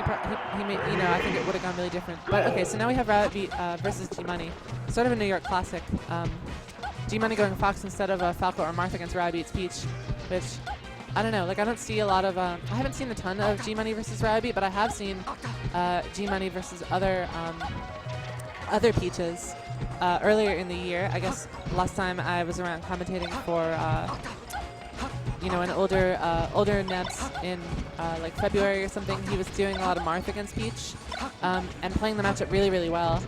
he may, you know, I think it would have gone really different. But okay, so now we have Ryobeat versus G Money, sort of a New York classic. G Money going Fox instead of Falco or Marth against Ryobeat's Peach, which I don't know. Like I don't see a lot of. I haven't seen a ton of G Money versus Ryobeat, but I have seen G Money versus other Peaches earlier in the year. I guess last time I was around commentating for. You know, an older Nebs in like February or something. He was doing a lot of Marth against Peach and playing the matchup really, really well.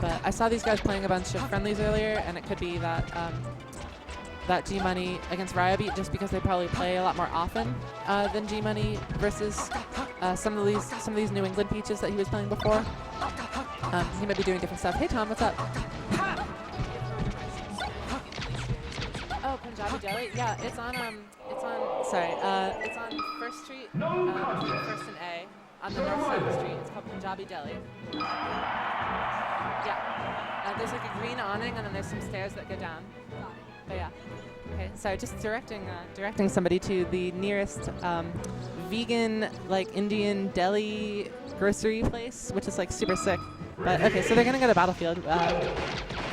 But I saw these guys playing a bunch of friendlies earlier, and it could be that that G Money against Ryobeat, just because they probably play a lot more often than G Money versus some of these New England Peaches that he was playing before. He might be doing different stuff. Hey Tom, what's up? Oh, Punjabi Deli? Yeah, it's on First Street, between First and A, on the north side of the street. It's called Punjabi Deli. Yeah. There's like a green awning, and then there's some stairs that go down. But yeah. Okay, sorry, just directing somebody to the nearest vegan, like Indian deli grocery place, which is like super sick. But okay, so they're gonna go to Battlefield.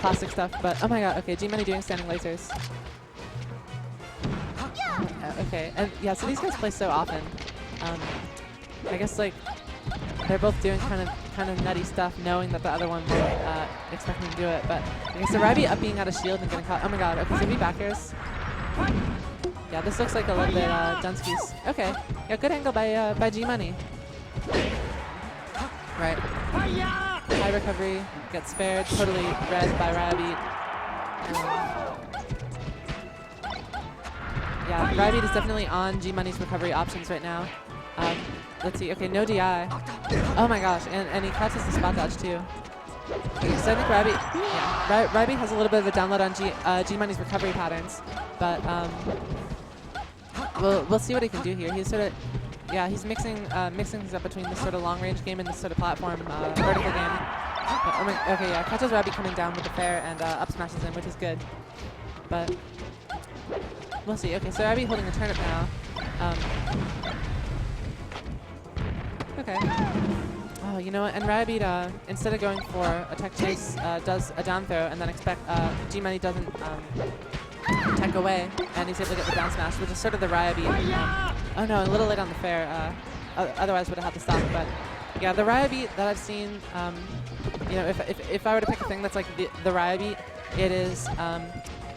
Classic stuff, but oh my god, okay, G Money doing standing lasers. Okay, and yeah, so these guys play so often. I guess like they're both doing kind of nutty stuff, knowing that the other one will expect them to do it. But okay, so Ryobeat up being out of shield and getting caught. Oh my god, okay, so V back airs. Yeah, this looks like a little bit Dunsky's. Okay, yeah, good angle by G Money. Right. High recovery, gets spared, totally read by Ryobeat. Yeah, Ryobeat is definitely on G Money's recovery options right now. Let's see. Okay, no DI. Oh my gosh, and he catches the spot dodge too. Okay, so I think Ryobeat has a little bit of a download on G Money's recovery patterns, but we'll see what he can do here. He's sort of he's mixing things up between this sort of long range game and this sort of platform vertical game. But, okay, yeah, catches Ryobeat coming down with the fair and up smashes him, which is good. But we'll see. Okay, so Ryobeat holding a turnip now. Okay. Oh, you know what? And Ryobeat, instead of going for a tech chase, does a down throw, and then G Money doesn't tech away, and he's able to get the down smash, which is sort of the Ryobeat. Oh no, a little late on the fair. Otherwise would have had to stop. But yeah, the Ryobeat that I've seen, you know, if I were to pick a thing that's like the Ryobeat, it is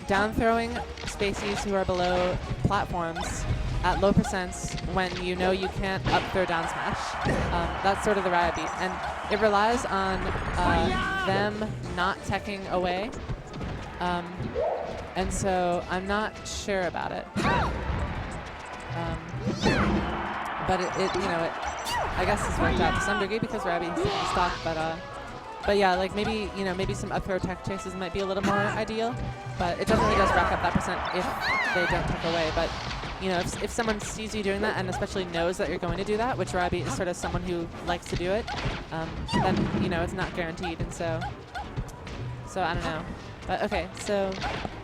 down throwing spacies who are below platforms at low percents when you know you can't up throw down smash. That's sort of the Ryobeat, and it relies on them not teching away. And so I'm not sure about it. But it you know, I guess it's worked out to some degree because Ryobeat is stock, but yeah, like maybe, you know, maybe some up throw tech chases might be a little more ideal, but it definitely does rack up that percent if they don't tech away. But you know, if someone sees you doing that and especially knows that you're going to do that, which Ryobeat is sort of someone who likes to do it, then you know it's not guaranteed, and so I don't know. But okay, so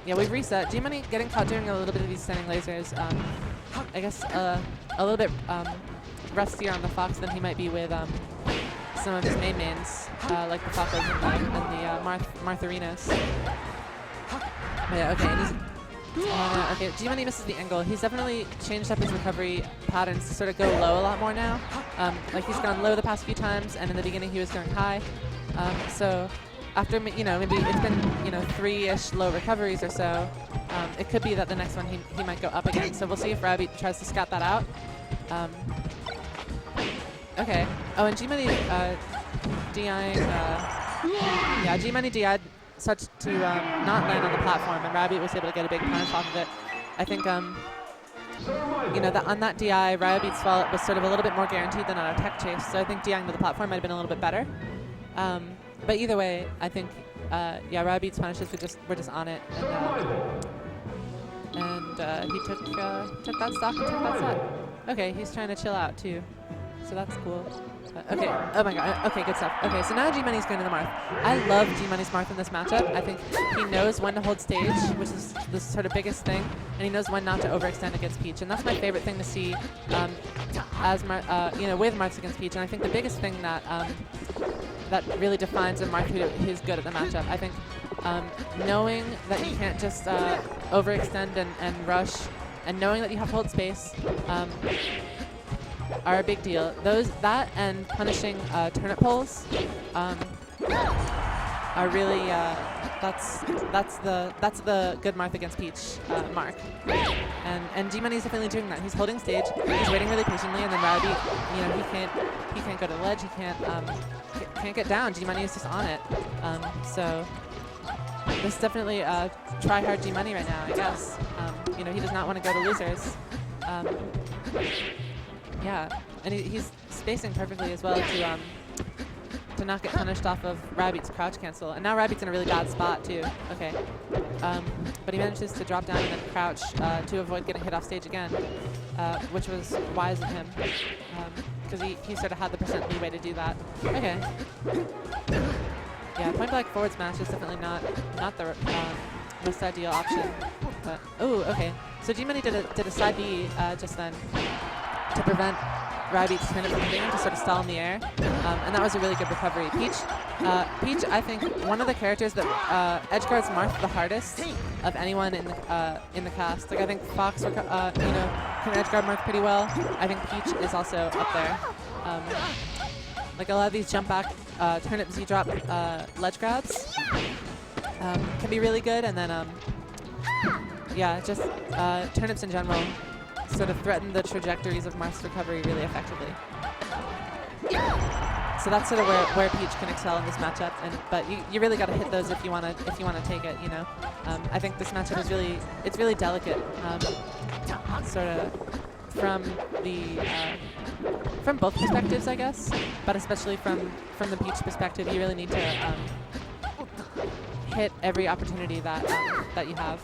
yeah, we've reset. G Money getting caught doing a little bit of these standing lasers. I guess a little bit rustier on the Fox than he might be with some of his mains, like the Falcos and the Martharinos. But yeah, okay, and he's okay, G Money misses the angle. He's definitely changed up his recovery patterns to sort of go low a lot more now. Like he's gone low the past few times, and in the beginning he was going high. So after, you know, maybe it's been, you know, 3-ish low recoveries or so, it could be that the next one he might go up again. So we'll see if Ryobeat tries to scout that out. Okay. Oh, and G Money DIing. Yeah, G Money DI'd such to not land on the platform, and Ryobeat was able to get a big punish off of it. I think, you know, on that DI, Ryobeat's fall was sort of a little bit more guaranteed than on a tech chase. So I think DIing to the platform might have been a little bit better. But either way, I think, yeah, Ryobeat's punishes were just on it, and he took that stock and took that set. Okay, he's trying to chill out too. So that's cool. Okay. Oh my god. Okay, good stuff. Okay, so now G-Money's going to the Marth. I love G-Money's Marth in this matchup. I think he knows when to hold stage, which is the sort of biggest thing, and he knows when not to overextend against Peach, and that's my favorite thing to see as with Marths against Peach. And I think the biggest thing that that really defines a Marth who's good at the matchup. I think knowing that you can't just overextend and rush, and knowing that you have to hold space. Are a big deal. That and punishing turnip poles are really that's the good Marth against Peach mark. And G-Money's definitely doing that. He's holding stage. He's waiting really patiently, and then Ryobeat, he can't go to the ledge. He can't get down. G-Money is just on it. So this is definitely try hard G-Money right now, I guess. He does not want to go to losers. Yeah, and he's spacing perfectly as well to not get punished off of Ryobeat's crouch cancel. And now Ryobeat's in a really bad spot too. Okay, but he manages to drop down and then crouch to avoid getting hit off stage again, which was wise of him because he sort of had the percent leeway to do that. Okay. Yeah, point blank forward smash is definitely not the most ideal option. But okay. So G-Money did a side B just then, to prevent Ryobeat's turnip from hitting him, to sort of stall in the air, and that was a really good recovery. Peach, I think one of the characters that edgeguards Marth the hardest of anyone in the cast. Like I think Fox, can edgeguard Marth pretty well. I think Peach is also up there. Like a lot of these jump back turnip Z drop ledge grabs can be really good, and then just turnips in general sort of threaten the trajectories of Marth's recovery really effectively. So that's sort of where Peach can excel in this matchup, but you really got to hit those if you want to take it. I think this matchup is really delicate, sort of from both perspectives, I guess, but especially from the Peach perspective, you really need to hit every opportunity that you have.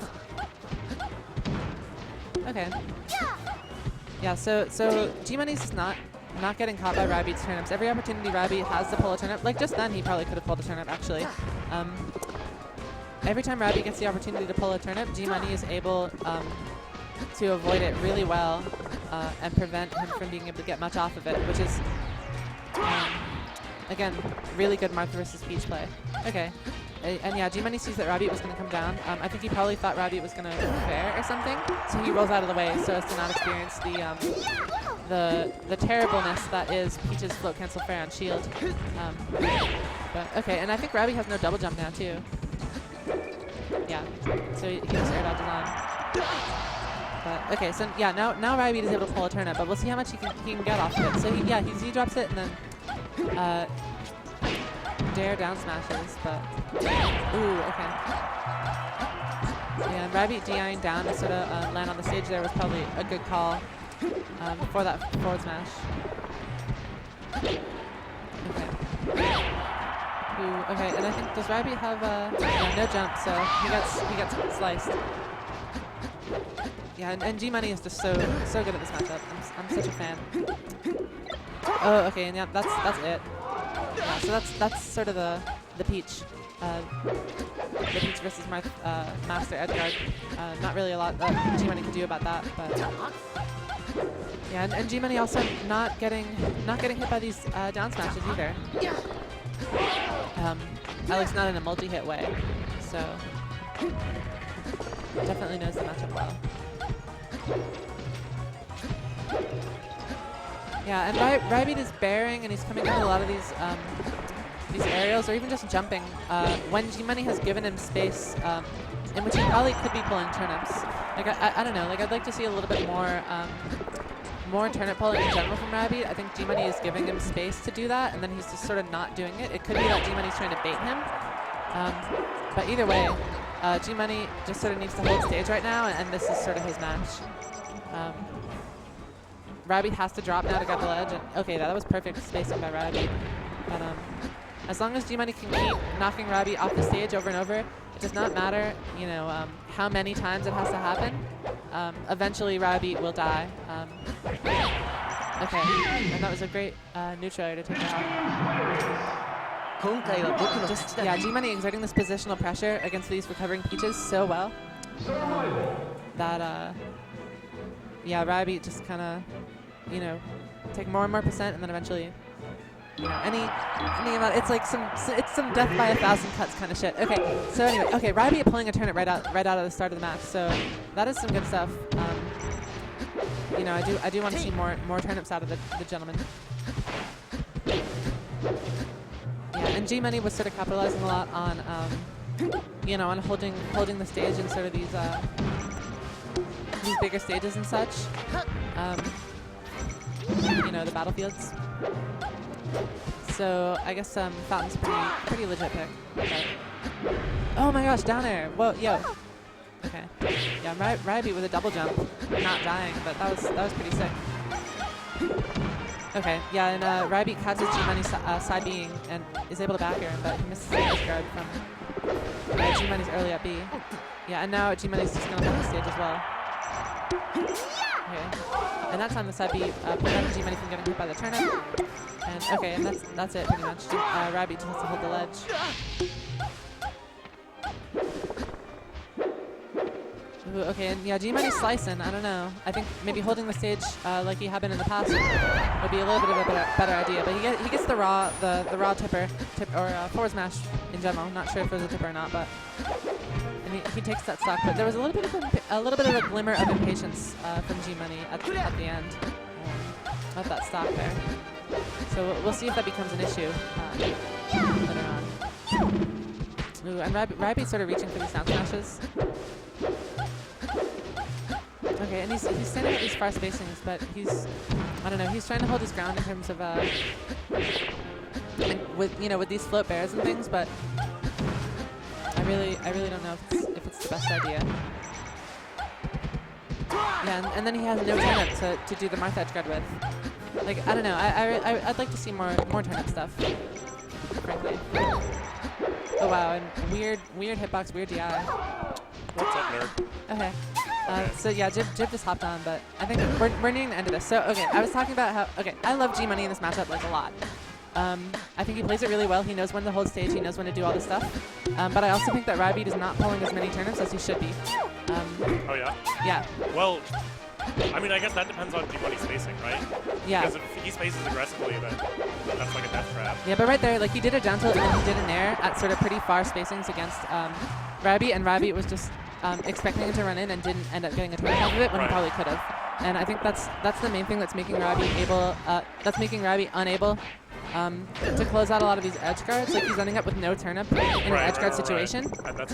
Okay. Yeah, so G-Money's just not getting caught by Ryobeat's turnips. Every opportunity Ryobeat has to pull a turnip, like just then he probably could have pulled a turnip actually. Every time Ryobeat gets the opportunity to pull a turnip, G-Money is able to avoid it really well and prevent him from being able to get much off of it, which is, again, really good Marth versus Peach play. Okay. And yeah, G-Money sees that Ryobeat was going to come down. I think he probably thought Ryobeat was going to fair or something, so he rolls out of the way so as to not experience the terribleness that is Peach's float cancel fair on shield. But okay, and I think Ryobeat has no double jump now too. Yeah, so he just air dodges on. But okay, so yeah, now Ryobeat is able to pull a turnip, but we'll see how much he can get off of it. So he Z-drops it and then dare down smashes, but okay. Yeah, and Ryobeat DIing down to sort of land on the stage there was probably a good call for that forward smash. Okay. Okay, and I think, does Ryobeat have no jump, so he gets sliced. Yeah, and G-Money is just so good at this matchup. I'm such a fan. Oh, okay, and yeah, that's it. Yeah, so that's sort of the Peach versus Marth Master Edgeguard. Not really a lot that G-Money can do about that, but yeah, and G-Money also not getting hit by these down smashes either. At least not in a multi-hit way. So definitely knows the matchup well. Yeah, and Ryobeat is bearing, and he's coming in with a lot of these aerials, or even just jumping, when G-Money has given him space, in which he probably could be pulling turnips. Like, I don't know, like, I'd like to see a little bit more turnip pulling in general from Ryobeat. I think G-Money is giving him space to do that, and then he's just sort of not doing it. It could be that G-Money's trying to bait him, but either way, G-Money just sort of needs to hold stage right now, and this is sort of his match. Ryobeat has to drop now to grab the ledge, and okay, that was perfect spacing by Ryobeat. But as long as G-Money can keep knocking Ryobeat off the stage over and over, it does not matter, how many times it has to happen. Eventually, Ryobeat will die. Okay, and that was a great neutral air to take out. Yeah, G-Money exerting this positional pressure against these recovering Peaches so well that, yeah, Ryobeat just kind of, you know, take more and more percent, and then eventually, you know, any amount. It's like some death by 1,000 cuts kind of shit. Okay, so anyway, okay, Ryobeat pulling a turnip right out of the start of the match, so that is some good stuff. You know, I do want to see more turnips out of the gentleman. Yeah, and G-Money was sort of capitalizing a lot on, you know, on holding the stage in sort of these bigger stages and such. You know, the battlefields. So I guess Fountain's pretty legit pick. But oh my gosh, down air! Whoa, yo. Okay. Yeah, Ryobeat with a double jump, not dying, but that was pretty sick. Okay, yeah, and Ryobeat catches G-Money's side Bing and is able to back air, but he misses the edge guard from G-Money's early up B. Yeah, and now G-Money's just gonna hold the stage as well. Okay, and that time the side B prevented G-Money from getting hit by the turnip. And okay, and that's it pretty much. Ryobeat just has to hold the ledge. Ooh, okay, and yeah, G-Money's slicing. I don't know. I think maybe holding the stage like he had been in the past would be a little bit of a better idea. But he gets the raw tipper or forward smash in general. Not sure if it was a tipper or not, but and he takes that stock. But there was a little bit of a glimmer of impatience from G-Money at the end of that stock there. So we'll see if that becomes an issue later on. Ooh, and Ryobeat's sort of reaching for these sound smashes. Okay, and he's standing at these far spacings, but I don't know, he's trying to hold his ground in terms of with these float bears and things, but I really don't know if it's the best idea. Yeah, and then he has no turnip to do the Martha edge guard with. Like, I don't know, I'd like to see more turnip stuff, frankly. Oh wow, and weird hitbox, weird DI. What's up, nerd? Okay. So yeah, Jib just hopped on, but I think we're nearing the end of this. So okay, I was talking about how I love G-Money in this matchup like a lot. I think he plays it really well. He knows when to hold stage. He knows when to do all this stuff. But I also think that Ryobeat is not pulling as many turnips as he should be. Oh yeah. Yeah. Well, I mean, I guess that depends on G-Money's spacing, right? Yeah. Because if he spaces aggressively, then that's like a death trap. Yeah, but right there, like he did a down tilt and then he did an air at sort of pretty far spacings against Ryobeat, and Ryobeat was just expecting him to run in and didn't end up getting a turnip off of it when he probably could have. And I think that's the main thing that's making Ryobeat unable to close out a lot of these edge guards. Like he's ending up with no turnip in an edge guard situation.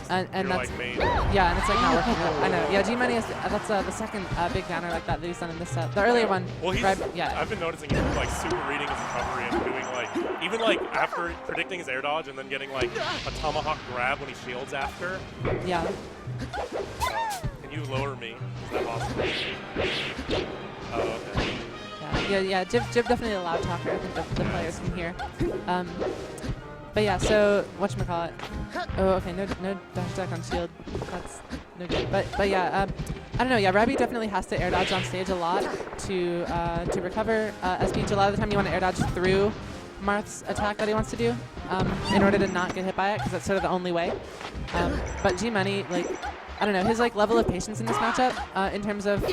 And that's main. Yeah, and it's like not working out. I know. Yeah, G-Money is that's the second big downer like that he's done in this set. The earlier one. Well, I've been noticing he's like super reading his recovery and doing like even like after predicting his air dodge and then getting like a tomahawk grab when he shields after. Yeah. Can you lower me? Is that possible? Oh, okay. Yeah. Jib definitely a loud talker. I think the players can hear. But yeah, so whatchamacallit. Oh, okay, no dash attack on shield. That's no good. But yeah, I don't know. Yeah, Ryobeat definitely has to air dodge on stage a lot to recover SPH. A lot of the time you want to air dodge through Marth's attack that he wants to do in order to not get hit by it, because that's sort of the only way. But G-Money, like, I don't know, his like level of patience in this matchup in terms of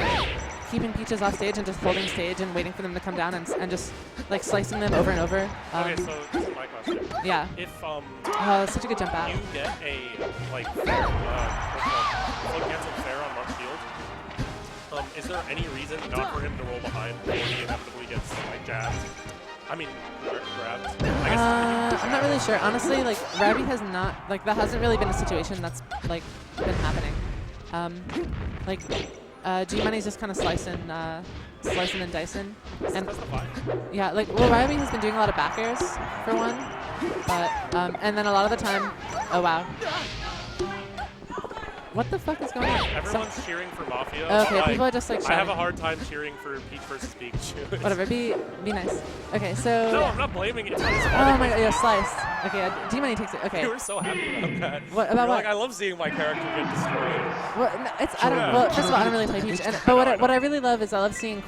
keeping Peaches off stage and just holding stage and waiting for them to come down and just like slicing them over and over. Okay, so this is my question. Yeah. If oh, that's such a good jump out. You get a like cancel fair on Mark Shield. Is there any reason not for him to roll behind before he inevitably gets like jabbed? I mean, grabbed. I guess I'm not really sure. Honestly, like Ryobeat has not like that hasn't really been a situation that's like been happening. G-Money's just kind of slicing and dicing. And yeah, like Ryobeat has been doing a lot of back airs for one, but and then a lot of the time, oh wow. What the fuck is going on? Everyone's cheering for Mafia. Okay, people are just like shouting. I have a hard time cheering for Peach versus Pikachu. Whatever, be nice. Okay, so. No, I'm not blaming it. Oh my god, yeah, sliced. Okay, G-Money takes it. Okay. You were so happy about that. What about what? Like, I love seeing my character get destroyed. Well, no, I don't. Well, first of all, I don't really play Peach, but what I really love is I love seeing